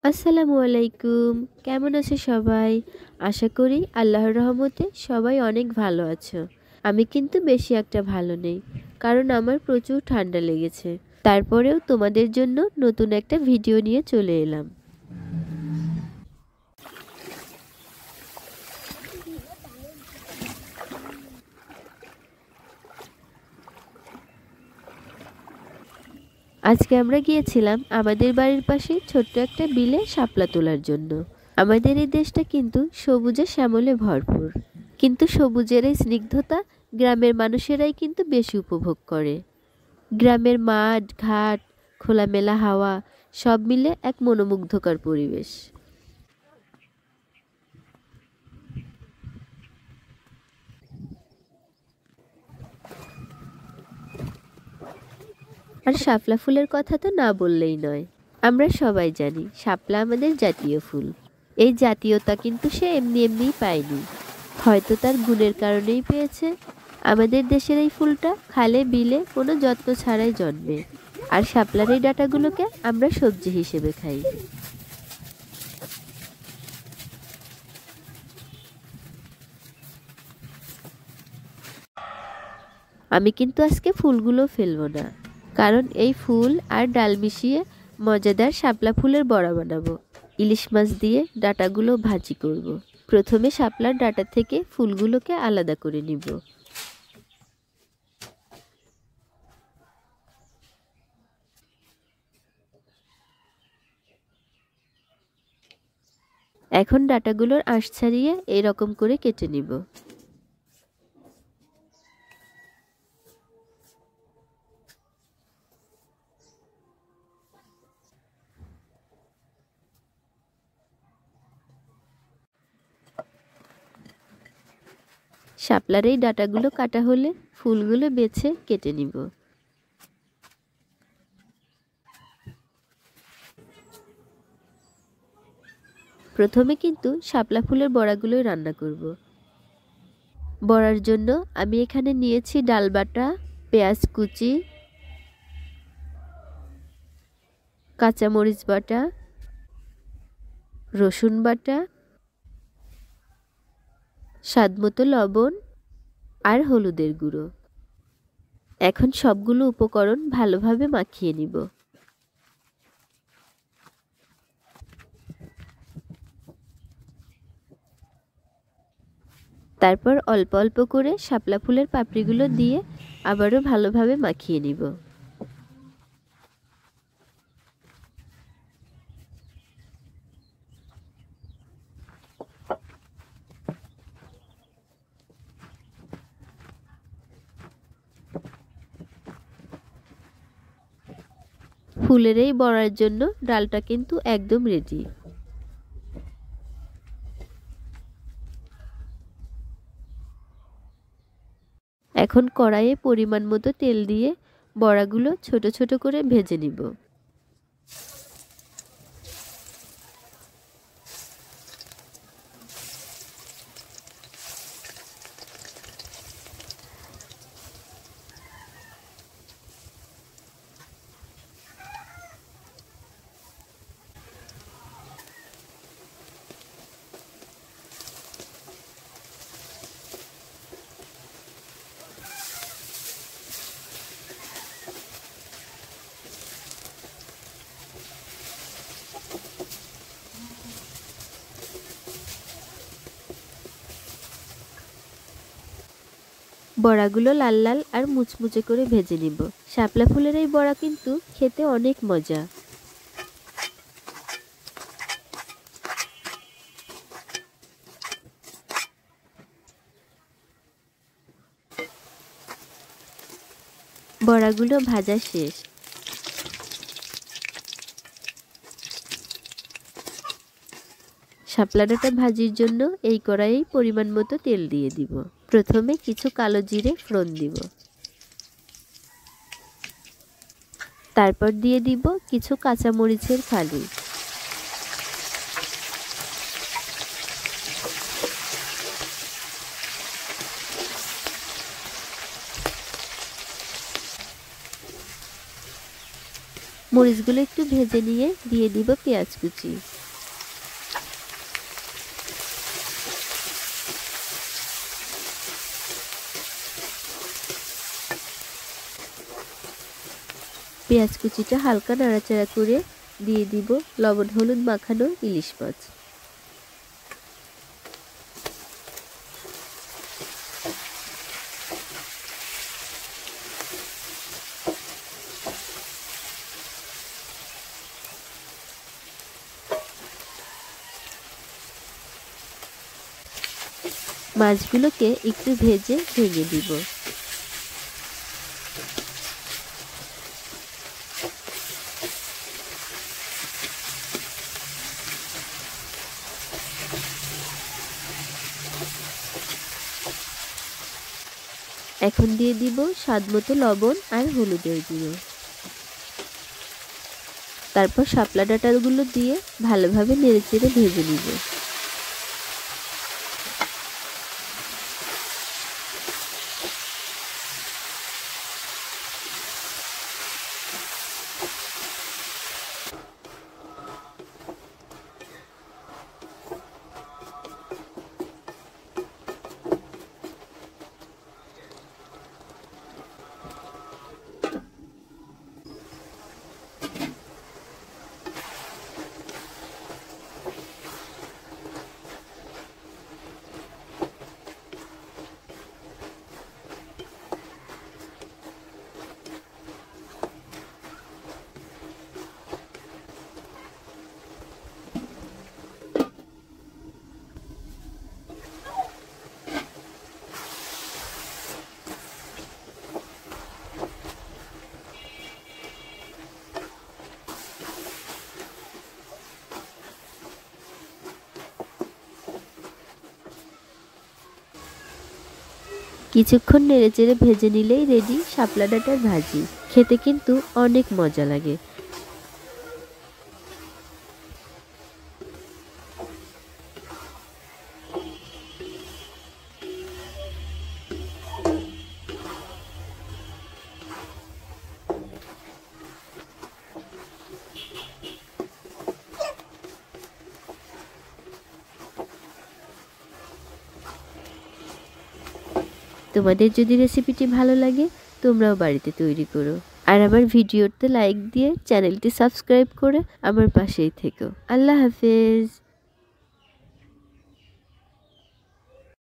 আসসালামু আলাইকুম। কেমন আছো সবাই? আশা করি আল্লাহর রহমতে সবাই অনেক ভালো আছো। আমি কিন্তু বেশি একটা ভালো নেই, কারণ আমার প্রচুর ঠান্ডা লেগেছে। তারপরেও তোমাদের জন্য নতুন একটা ভিডিও নিয়ে চলে এলাম। আজকে আমরা গিয়েছিলাম আমাদের বাড়ির পাশে ছোট্ট একটা বিলে শাপলা তোলার জন্য। আমাদের এই দেশটা কিন্তু সবুজে শ্যামলে ভরপুর, কিন্তু সবুজের এই স্নিগ্ধতা গ্রামের মানুষেরাই কিন্তু বেশি উপভোগ করে। গ্রামের মাঠ ঘাট, খোলামেলা হাওয়া, সব মিলে এক মনোমুগ্ধকর পরিবেশ। আর শাপলা ফুলের কথা তো না বললেই নয়। আমরা সবাই জানি শাপলা আমাদের জাতীয় ফুল। এই জাতীয়তা কিন্তু সে এমনি এমনিই পায়নি, হয়তো তার গুণের কারণেই পেয়েছে। আমাদের দেশের এই ফুলটা খালে বিলে কোনো যত্ন ছাড়াই জন্মে, আর শাপলার এই ডাঁটাগুলোকে আমরা সবজি হিসেবে খাই। আমি কিন্তু আজকে ফুলগুলো ফেলবো না, কারণ এই ফুল আর ডাল মিশিয়ে মজাদার শাপলা ফুলের বড়া বানাবো। ইলিশ মাছ দিয়ে ডাঁটাগুলো ভাজি করব। প্রথমে শাপলার ডাঁটা থেকে ফুলগুলোকে আলাদা করে নিব। এখন ডাঁটাগুলোর আঁশ ছাড়িয়ে এরকম করে কেটে নিব। শাপলার এই ডাঁটাগুলো কাটা হলে ফুলগুলো বেছে কেটে নিব। প্রথমে কিন্তু শাপলা ফুলের বড়াগুলোই রান্না করব। বড়ার জন্য আমি এখানে নিয়েছি ডাল বাটা, পেঁয়াজ কুচি, কাঁচামরিচ বাটা, রসুন বাটা, স্বাদমতো লবণ আর হলুদের গুঁড়ো। এখন সবগুলো উপকরণ ভালোভাবে মাখিয়ে নিব। তারপর অল্প অল্প করে শাপলা ফুলের পাপড়িগুলো দিয়ে আবারও ভালোভাবে মাখিয়ে নিব। ফুলের এই বড়ার জন্য ডালটা কিন্তু একদম রেডি। এখন কড়াইয়ে পরিমাণ মতো তেল দিয়ে বড়াগুলো ছোট ছোট করে ভেজে নিব। বড়াগুলো লাল লাল আর মুচমুচে করে ভেজে নিব। শাপলা ফুলের এই বড়া কিন্তু খেতে অনেক মজা। বড়াগুলো ভাজা শেষ। শাপলা ডাঁটা ভাজির জন্য এই কড়াইয়ে পরিমাণ মতো তেল দিয়ে দিব। প্রথমে কিছু কালো জিরে ফোড়ন দিব। তারপর দিয়ে দিব কিছু কাঁচামরিচের ফালি। মরিচগুলো একটু ভেজে নিয়ে দিয়ে দিব পেঁয়াজ কুচি। পেঁয়াজ কুচিটা হালকা নাড়াচাড়া করে দিয়ে দিব লবণ হলুদ মাখানো ইলিশ মাছ। মাছগুলোকে একটু ভেজে ভেঙে দিব। এখন দিয়ে দিব স্বাদমতো লবণ আর হলুদের গুঁড়ো। তারপর শাপলা ডাঁটাগুলো দিয়ে ভালোভাবে নেড়েচেড়ে ভেজে নিব। কিছুক্ষণ নেড়েচেড়ে ভেজে নিলেই রেডি শাপলা ডাঁটার ভাজি। খেতে কিন্তু অনেক মজা লাগে। তোমাদের যদি রেসিপিটি ভালো লাগে তোমরাও বাড়িতে তৈরি করো। আর আমার ভিডিওতে লাইক দিয়ে চ্যানেলটি সাবস্ক্রাইব করে আমার পাশেই থেকো। আল্লাহ হাফেজ।